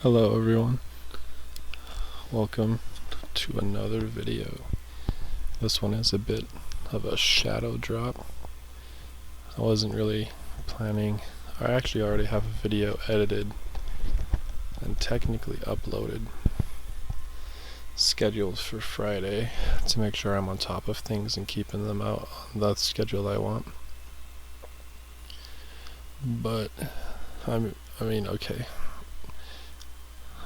Hello everyone, welcome to another video. This one is a bit of a shadow drop. I wasn't really planning. I actually already have a video edited and technically uploaded, scheduled for Friday to make sure I'm on top of things and keeping them out on the schedule I want. But okay.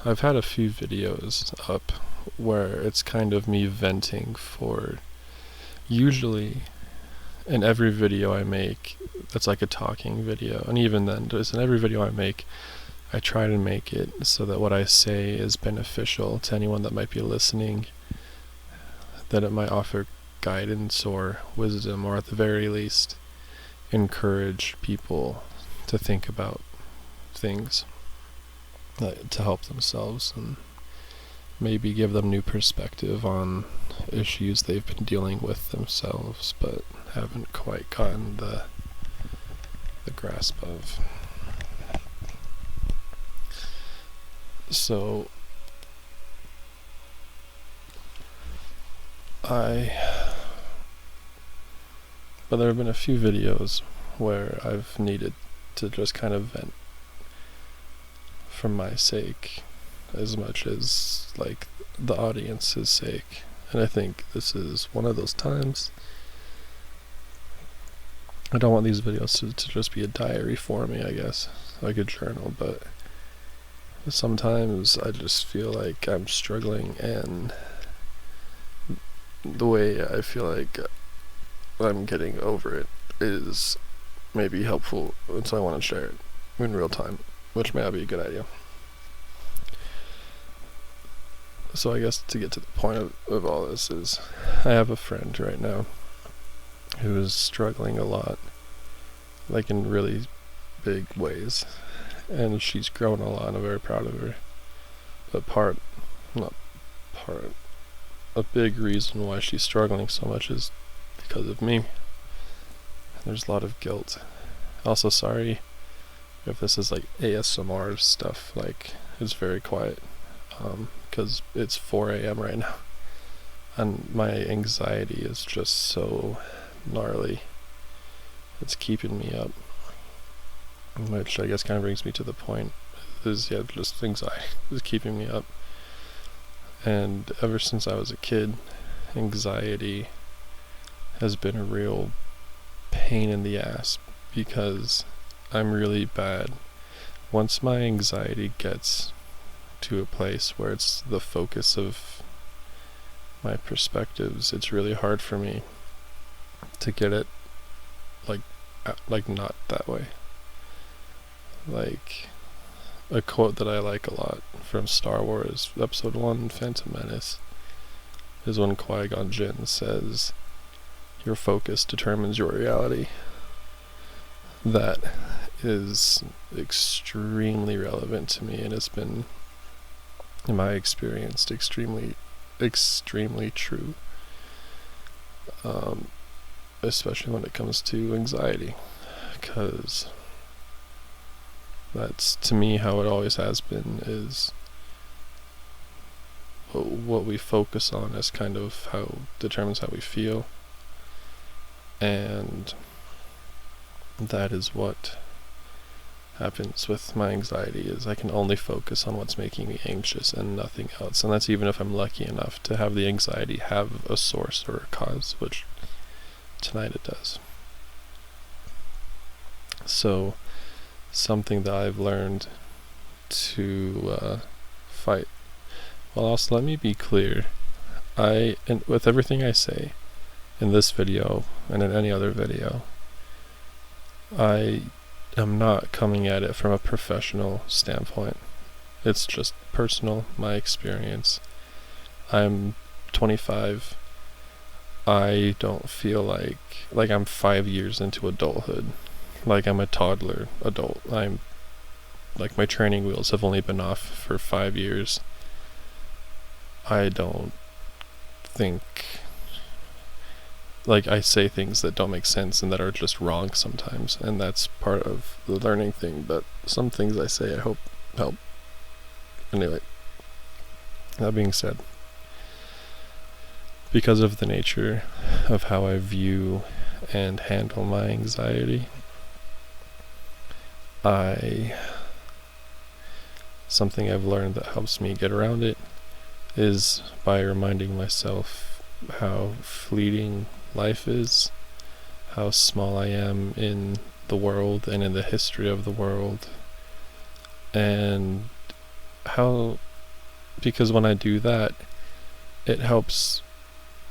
I've had a few videos up where it's kind of me venting for, usually in every video I make, it's like a talking video, and even then, just in every video I make, I try to make it so that what I say is beneficial to anyone that might be listening, that it might offer guidance or wisdom, or at the very least, encourage people to think about things to help themselves and maybe give them new perspective on issues they've been dealing with themselves but haven't quite gotten the grasp of. So but there have been a few videos where I've needed to just kind of vent for my sake as much as like the audience's sake, and I think this is one of those times. I don't want these videos to just be a diary for me, I guess, like a journal, but sometimes I just feel like I'm struggling, and the way I feel like I'm getting over it is maybe helpful, and so I want to share it in real time, which may not be a good idea. So I guess to get to the point of all this is, I have a friend right now who is struggling a lot, like in really big ways, and she's grown a lot and I'm very proud of her. But a big reason why she's struggling so much is because of me. There's a lot of guilt. Also, sorry if this is like ASMR stuff, like it's very quiet, because it's 4 a.m. right now, and my anxiety is just so gnarly. It's keeping me up, which I guess kind of brings me to the point, is just anxiety is keeping me up. And ever since I was a kid, anxiety has been a real pain in the ass, because I'm really bad. Once my anxiety gets to a place where it's the focus of my perspectives, it's really hard for me to get it like not that way. Like a quote that I like a lot from Star Wars Episode 1, Phantom Menace, is when Qui-Gon Jinn says, "Your focus determines your reality." That is extremely relevant to me, and it's been, in my experience, extremely true, especially when it comes to anxiety, because that's, to me, how it always has been, is what we focus on is kind of how determines how we feel, and that is what happens with my anxiety, is I can only focus on what's making me anxious and nothing else, and that's even if I'm lucky enough to have the anxiety have a source or a cause, which tonight it does. So something that I've learned to fight. Well, also, let me be clear, and with everything I say in this video and in any other video, I am not coming at it from a professional standpoint. It's just personal, my experience. I'm 25. I don't feel like I'm 5 years into adulthood. Like I'm a toddler adult. I'm like, my training wheels have only been off for 5 years. I don't think, like, I say things that don't make sense and that are just wrong sometimes, and that's part of the learning thing, but some things I say I hope help Anyway, that being said, because of the nature of how I view and handle my anxiety, something I've learned that helps me get around it is by reminding myself how fleeting life is, how small I am in the world and in the history of the world, and because when I do that, it helps.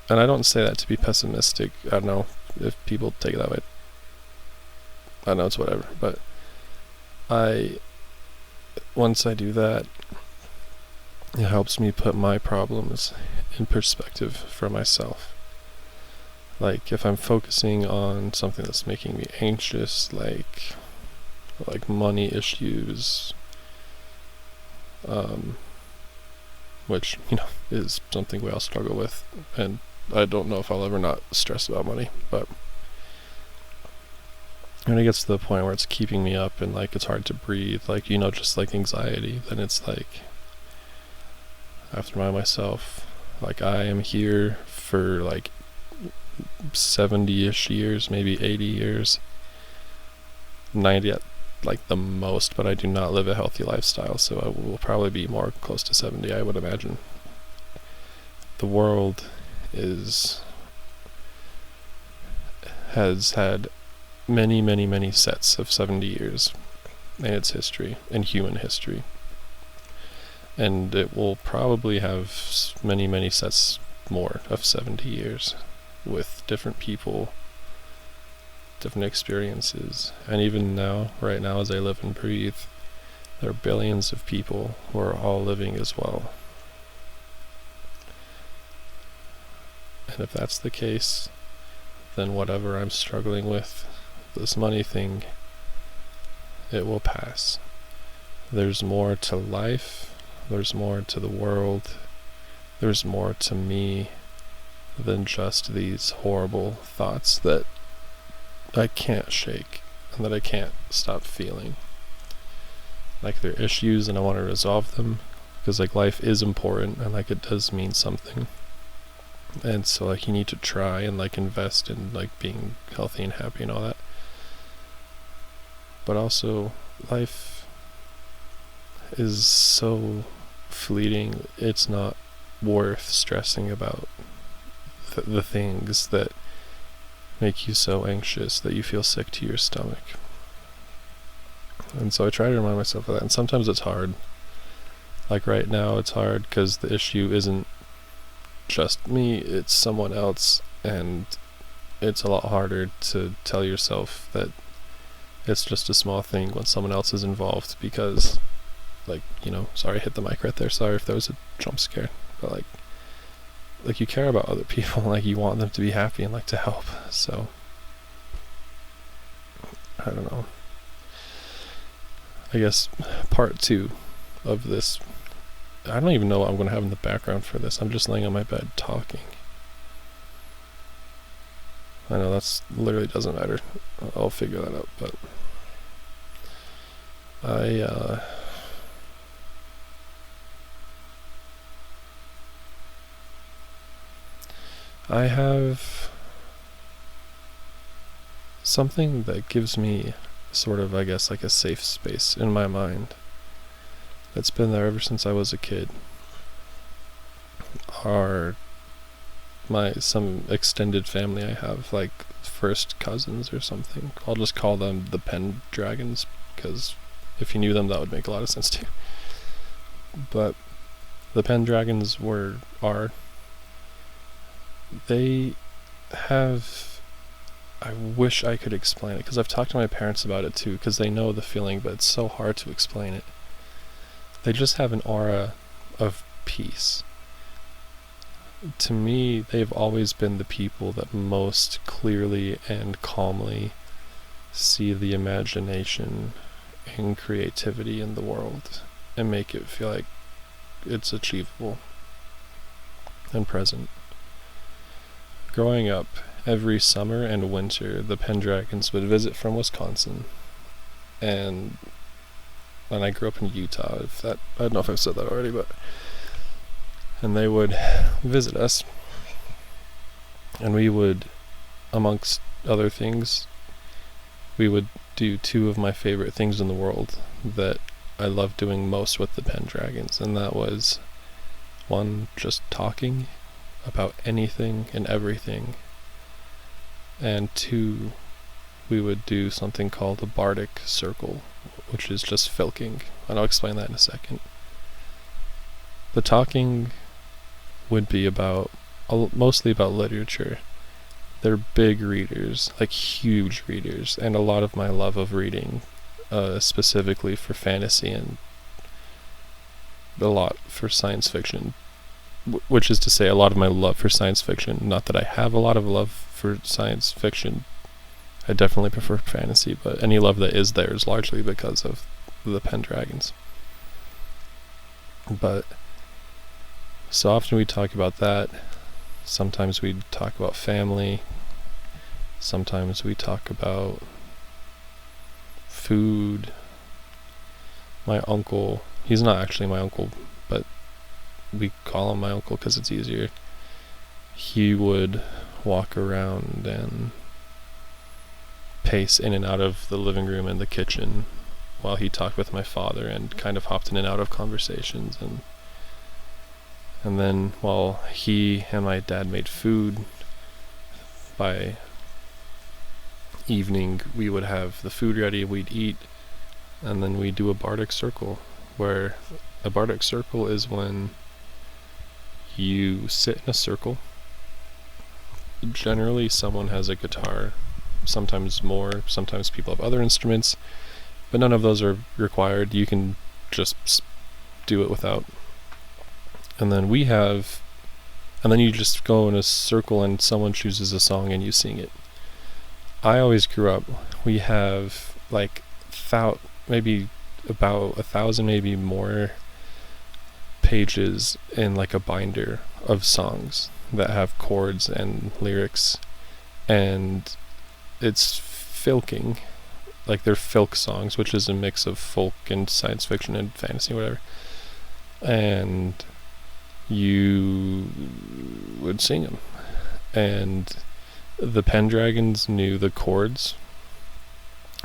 And I don't say that to be pessimistic. I don't know if people take it that way. I know it's whatever, but once I do that, it helps me put my problems in perspective for myself. Like if I'm focusing on something that's making me anxious, like money issues, which, is something we all struggle with, and I don't know if I'll ever not stress about money, but when it gets to the point where it's keeping me up and it's hard to breathe, just like anxiety, then it's I have to remind myself, I am here for 70-ish years, maybe 80 years, 90 at the most, but I do not live a healthy lifestyle, so I will probably be more close to 70, I would imagine. The world has had many sets of 70 years in its history, in human history. And it will probably have many sets more of 70 years with different people, different experiences. And even now, right now as I live and breathe, there are billions of people who are all living as well. And if that's the case, then whatever I'm struggling with, this money thing, it will pass. There's more to life, there's more to the world, there's more to me than just these horrible thoughts that I can't shake and that I can't stop feeling. They're issues and I want to resolve them, because life is important and it does mean something. And so you need to try and invest in being healthy and happy and all that. But also, life is so fleeting, it's not worth stressing about the things that make you so anxious that you feel sick to your stomach. And so I try to remind myself of that, and sometimes it's hard. Right now it's hard because the issue isn't just me, it's someone else, and it's a lot harder to tell yourself that it's just a small thing when someone else is involved, because sorry I hit the mic right there, sorry if there was a jump scare, but you care about other people, you want them to be happy and to help. So I don't know, I guess part 2 of this, I don't even know what I'm going to have in the background for this. I'm just laying on my bed talking. I know that's literally doesn't matter. I'll figure that out, but I have something that gives me sort of, I guess, a safe space in my mind that's been there ever since I was a kid. Are some extended family I have, first cousins or something. I'll just call them the Pendragons, because if you knew them, that would make a lot of sense too. But the Pendragons they have, I wish I could explain it, because I've talked to my parents about it too, because they know the feeling, but it's so hard to explain it. They just have an aura of peace. To me, they've always been the people that most clearly and calmly see the imagination and creativity in the world and make it feel like it's achievable and present. Growing up, every summer and winter, the Pendragons would visit from Wisconsin, and and I grew up in Utah. I don't know if I've said that already, and they would visit us, and we would, amongst other things, we would do two of my favorite things in the world that I love doing most with the Pendragons, and that was, one, just talking about anything and everything, and two, we would do something called a bardic circle, which is just filking, and I'll explain that in a second. The talking would be mostly about literature. They're big readers, like huge readers, and a lot of my love of reading, specifically for fantasy and a lot for science fiction, which is to say a lot of my love for science fiction. Not that I have a lot of love for science fiction. I definitely prefer fantasy, but any love that is there is largely because of the Pendragons. But so often we talk about that. Sometimes we talk about family. Sometimes we talk about food. My uncle, he's not actually my uncle, but we call him my uncle because it's easier. He would walk around and pace in and out of the living room and the kitchen while he talked with my father and kind of hopped in and out of conversations, and then while he and my dad made food, by evening we would have the food ready, we'd eat, and then we'd do a bardic circle, where a bardic circle is when you sit in a circle. Generally someone has a guitar, sometimes more, sometimes people have other instruments, but none of those are required. You can just do it without. And then you just go in a circle and someone chooses a song and you sing it. I always grew up, we have like maybe about 1,000, maybe more pages in like a binder of songs that have chords and lyrics, and it's filking, like they're filk songs, which is a mix of folk and science fiction and fantasy, whatever, and you would sing them, and the Pendragons knew the chords.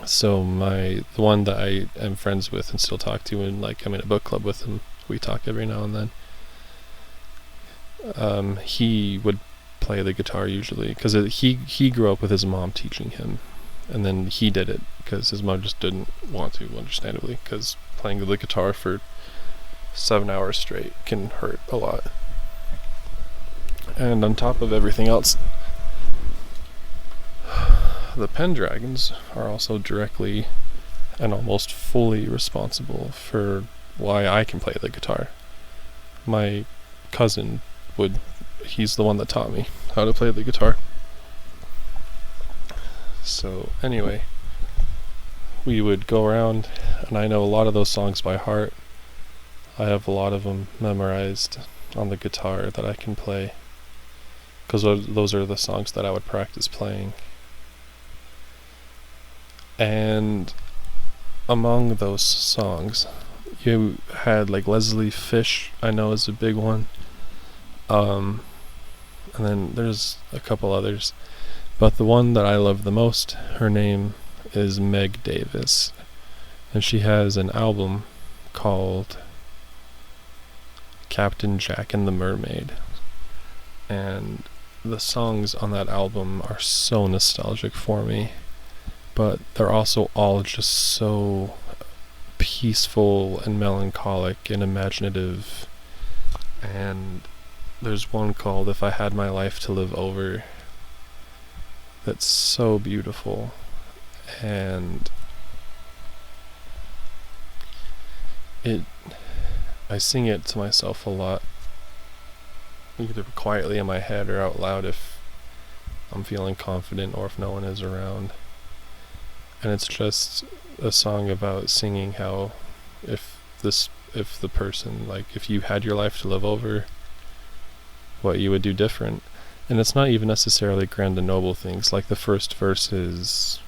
So the one that I am friends with and still talk to, and like I'm in a book club with him, we talk every now and then. He would play the guitar usually because he grew up with his mom teaching him, and then he did it because his mom just didn't want to, understandably, because playing the guitar for 7 hours straight can hurt a lot. And on top of everything else, the Pendragons are also directly and almost fully responsible for why I can play the guitar. My cousin he's the one that taught me how to play the guitar. So anyway, we would go around, and I know a lot of those songs by heart. I have a lot of them memorized on the guitar that I can play, because those are the songs that I would practice playing. And among those songs, you had like Leslie Fish, I know is a big one. And then there's a couple others, but the one that I love the most, her name is Meg Davis, and she has an album called Captain Jack and the Mermaid, and the songs on that album are so nostalgic for me, but they're also all just so peaceful and melancholic and imaginative. And there's one called If I Had My Life to Live Over that's so beautiful, and I sing it to myself a lot, either quietly in my head or out loud if I'm feeling confident or if no one is around. And it's just a song about singing how if the person, like if you had your life to live over, what you would do different. And it's not even necessarily grand and noble things. Like the first verse is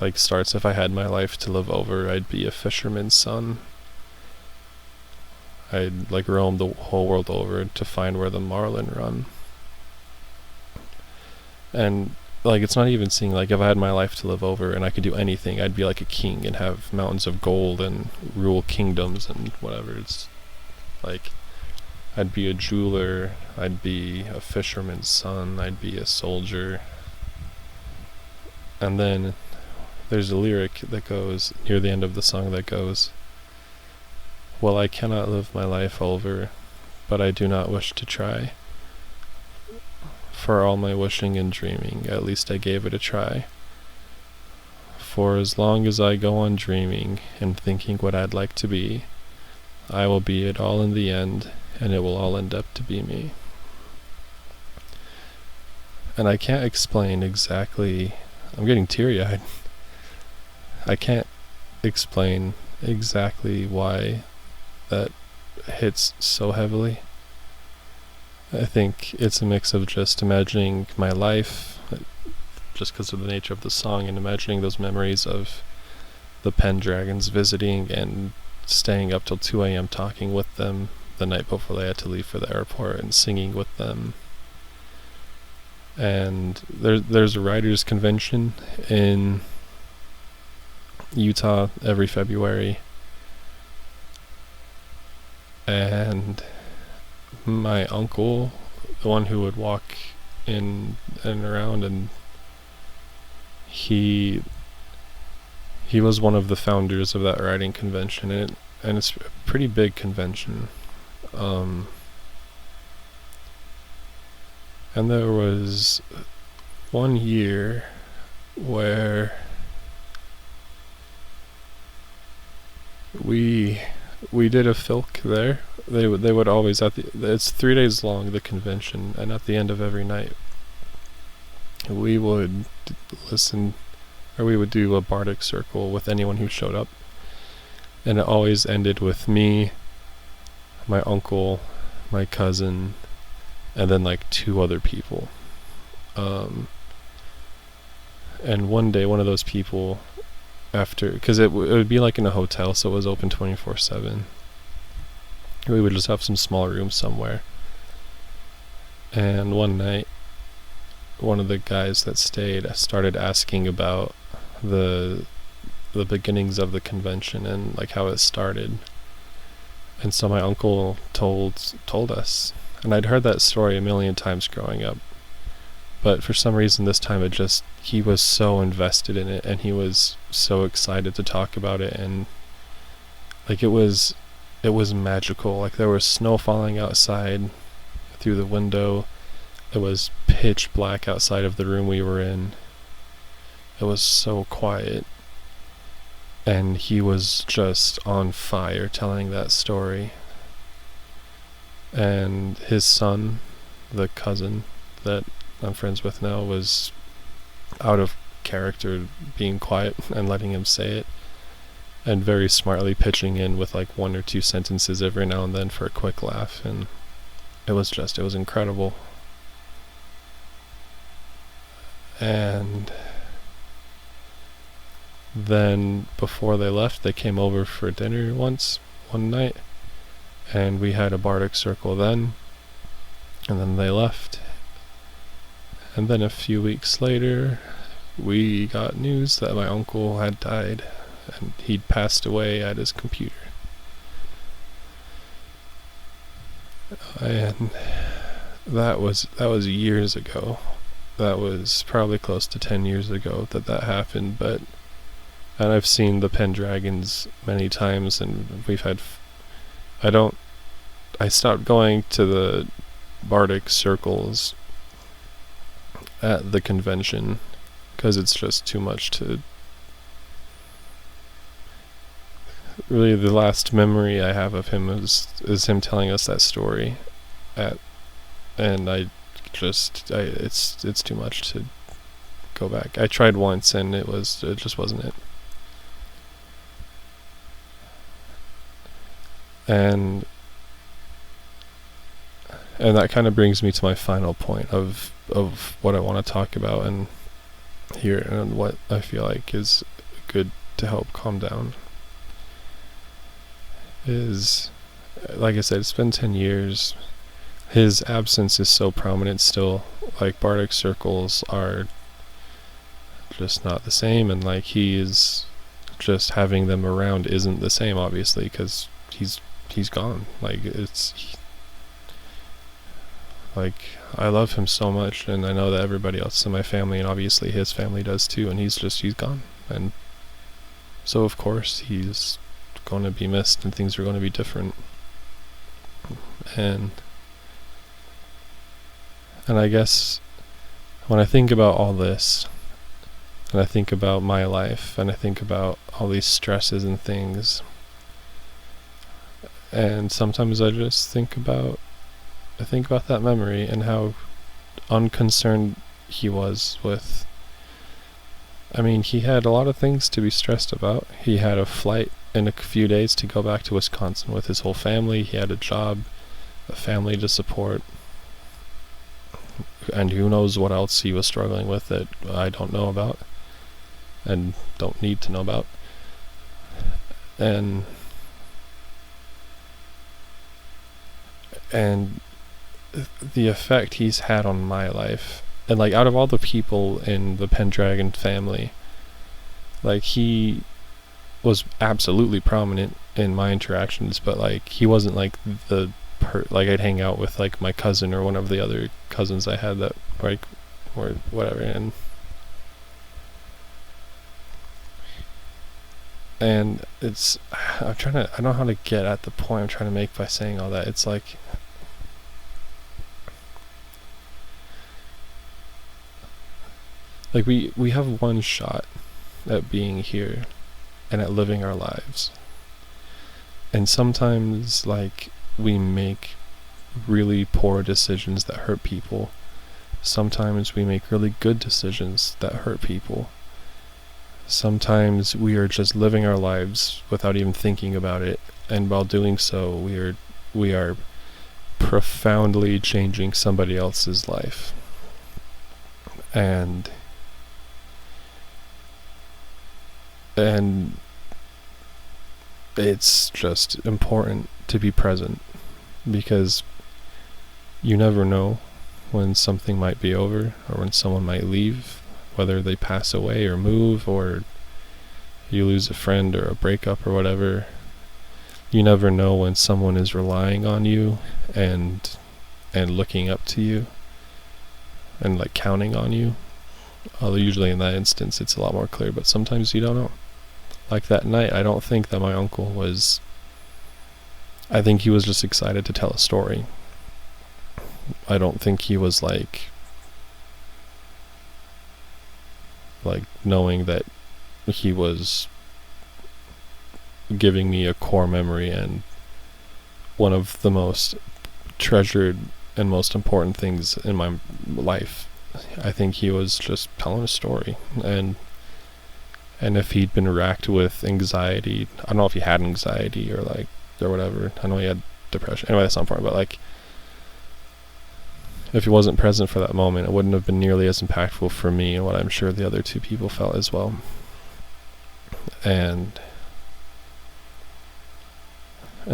like starts, if I had my life to live over, I'd be a fisherman's son. I'd like roam the whole world over to find where the marlin run. And like, it's not even seeing, like, if I had my life to live over and I could do anything, I'd be like a king and have mountains of gold and rule kingdoms and whatever. It's like, I'd be a jeweler, I'd be a fisherman's son, I'd be a soldier. And then there's a lyric that goes near the end of the song that goes, "Well, I cannot live my life over, but I do not wish to try. For all my wishing and dreaming, at least I gave it a try. For as long as I go on dreaming and thinking what I'd like to be, I will be it all in the end, and it will all end up to be me." And I can't explain exactly, I'm getting teary-eyed. I can't explain exactly why that hits so heavily. I think it's a mix of just imagining my life, just because of the nature of the song, and imagining those memories of the Pendragons visiting and staying up till 2 a.m. talking with them the night before they had to leave for the airport, and singing with them. And there's a writers' convention in Utah every February, and my uncle, the one who would walk in and around, and he was one of the founders of that writing convention, and it's a pretty big convention. And there was one year where we did a filk there. They would always, it's 3 days long, the convention, and at the end of every night we would we would do a bardic circle with anyone who showed up, and it always ended with me, my uncle, my cousin, and then like 2 other people. And one day, one of those people, after, because it would be like in a hotel, so it was open 24/7. We would just have some small room somewhere. And one night, one of the guys that stayed started asking about the beginnings of the convention and like how it started. And so my uncle told us, and I'd heard that story a million times growing up, but for some reason this time he was so invested in it, and he was so excited to talk about it, and like it was magical. Like, there was snow falling outside through the window. It was pitch black outside of the room we were in. It was so quiet, and he was just on fire telling that story. And his son, the cousin that I'm friends with now, was out of character, being quiet and letting him say it, and very smartly pitching in with like 1 or 2 sentences every now and then for a quick laugh. And it was incredible. And then before they left, they came over for dinner one night, and we had a bardic circle then, and then they left. And then a few weeks later, we got news that my uncle had died, and he'd passed away at his computer. And that was years ago. That was probably close to 10 years ago that happened. And I've seen the Pendragons many times, and we've had I stopped going to the bardic circles at the convention because it's just too much to really. The last memory I have of him is him telling us that story and it's too much to go back. I tried once, and it just wasn't it. And that kind of brings me to my final point of what I want to talk about and here, and what I feel like is good to help calm down, is like I said, it's been 10 years. His absence is so prominent still. Like, Bardic circles are just not the same, and like, he is just having them around isn't the same, obviously, because he's gone. Like, like, I love him so much, and I know that everybody else in my family, and obviously his family does too, and he's gone. And so of course he's going to be missed, and things are going to be different. And I guess when I think about all this, and I think about my life, and I think about all these stresses and things, and sometimes I just think about that memory and how unconcerned he was with. I mean, he had a lot of things to be stressed about. He had a flight in a few days to go back to Wisconsin with his whole family. He had a job, a family to support, and who knows what else he was struggling with that I don't know about and don't need to know about. And the effect he's had on my life, and like, out of all the people in the Pendragon family, like, he was absolutely prominent in my interactions, but like, he wasn't like like, I'd hang out with like my cousin or one of the other cousins I had that, like, or whatever, and it's, I don't know how to get at the point I'm trying to make by saying all that. It's like, we have one shot at being here and at living our lives, and sometimes, like, we make really poor decisions that hurt people. Sometimes we make really good decisions that hurt people. Sometimes we are just living our lives without even thinking about it, and while doing so, we are profoundly changing somebody else's life. And it's just important to be present, because you never know when something might be over, or when someone might leave, whether they pass away or move, or you lose a friend, or a breakup, or whatever. You never know when someone is relying on you and looking up to you and like counting on you. Although usually in that instance it's a lot more clear, but sometimes you don't know. Like that night, I don't think that my uncle was, I think he was just excited to tell a story. I don't think he was like knowing that he was giving me a core memory and one of the most treasured and most important things in my life. I think he was just telling a story, and if he'd been racked with anxiety, I don't know if he had anxiety or whatever. I know he had depression. Anyway, that's not important, but like, if he wasn't present for that moment, it wouldn't have been nearly as impactful for me, and what I'm sure the other two people felt as well. And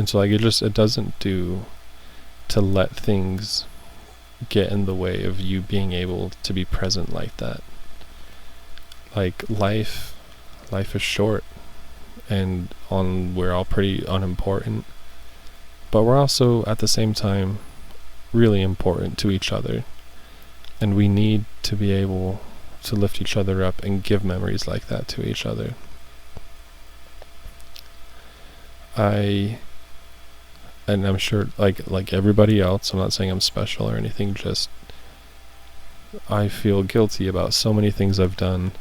so like, it doesn't do to let things get in the way of you being able to be present like that. Like, life is short, and we're all pretty unimportant, but we're also at the same time really important to each other, and we need to be able to lift each other up and give memories like that to each other. And I'm sure, like everybody else, I'm not saying I'm special or anything, just I feel guilty about so many things I've done.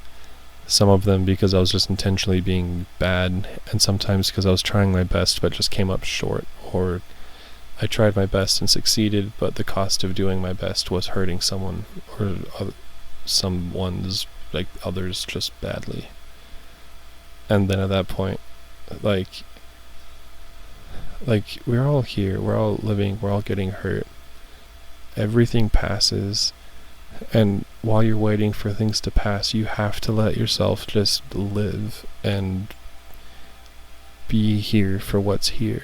Some of them because I was just intentionally being bad, and sometimes because I was trying my best but just came up short, or I tried my best and succeeded, but the cost of doing my best was hurting someone, or someone's, like, others, just badly. And then at that point, like we're all here, we're all living, we're all getting hurt. Everything passes, and while you're waiting for things to pass, you have to let yourself just live and be here for what's here.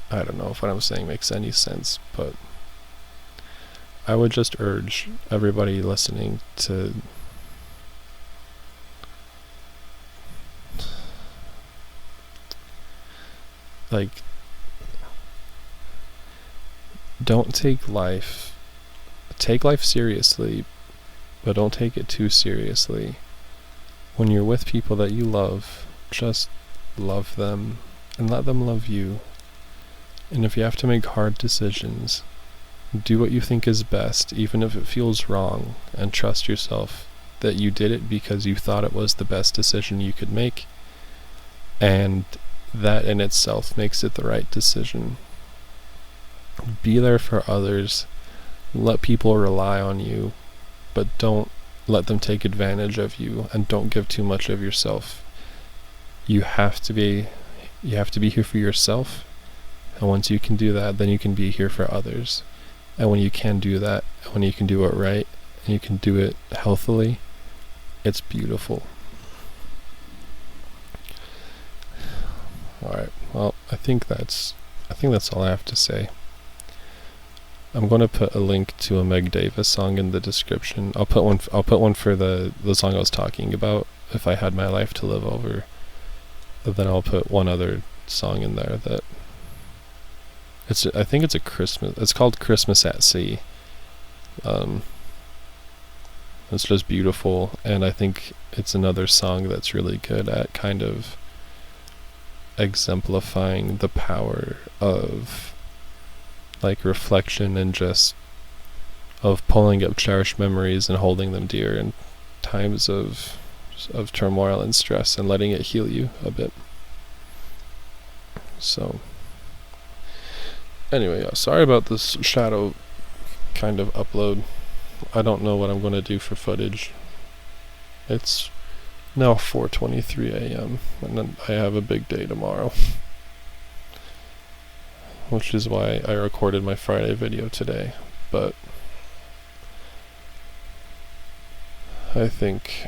I don't know if what I'm saying makes any sense, but I would just urge everybody listening to like, don't take life seriously, but don't take it too seriously. When you're with people that you love, just love them and let them love you. And if you have to make hard decisions, do what you think is best, even if it feels wrong, and trust yourself that you did it because you thought it was the best decision you could make, and that in itself makes it the right decision. Be there for others. Let people rely on you, but don't let them take advantage of you, and don't give too much of yourself. You have to be here for yourself, and once you can do that, then you can be here for others. And when you can do that, when you can do it right, and you can do it healthily, it's beautiful. Alright, well, I think that's all I have to say. I'm going to put a link to a Meg Davis song in the description. I'll put one for the song I was talking about, If I Had My Life to Live Over. But then I'll put one other song in there that I think it's called Christmas at Sea. It's just beautiful, and I think it's another song that's really good at kind of exemplifying the power of like reflection and just of pulling up cherished memories and holding them dear in times of turmoil and stress, and letting it heal you a bit. So anyway, yeah, sorry about this shadow kind of upload. I don't know what I'm going to do for footage. It's now 4:23 a.m. and then I have a big day tomorrow. Which is why I recorded my Friday video today. But I think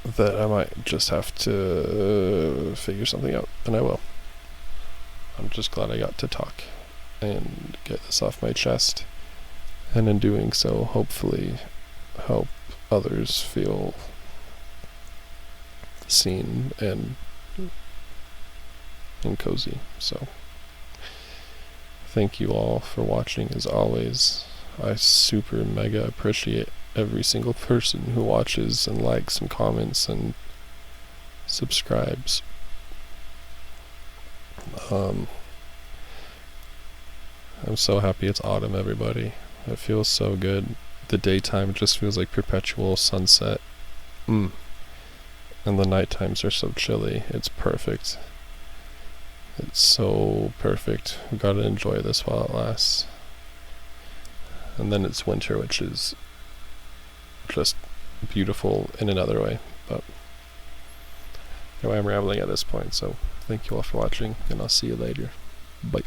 that I might just have to figure something out, and I will. I'm just glad I got to talk and get this off my chest, and in doing so, hopefully help others feel seen and cozy. So thank you all for watching. As always, I super mega appreciate every single person who watches and likes and comments and subscribes. I'm so happy it's autumn, everybody. It feels so good. The daytime just feels like perpetual sunset. And the night times are so chilly. It's perfect. It's so perfect. We gotta enjoy this while it lasts. And then it's winter, which is just beautiful in another way. But anyway, I'm rambling at this point, so thank you all for watching, and I'll see you later. Bye.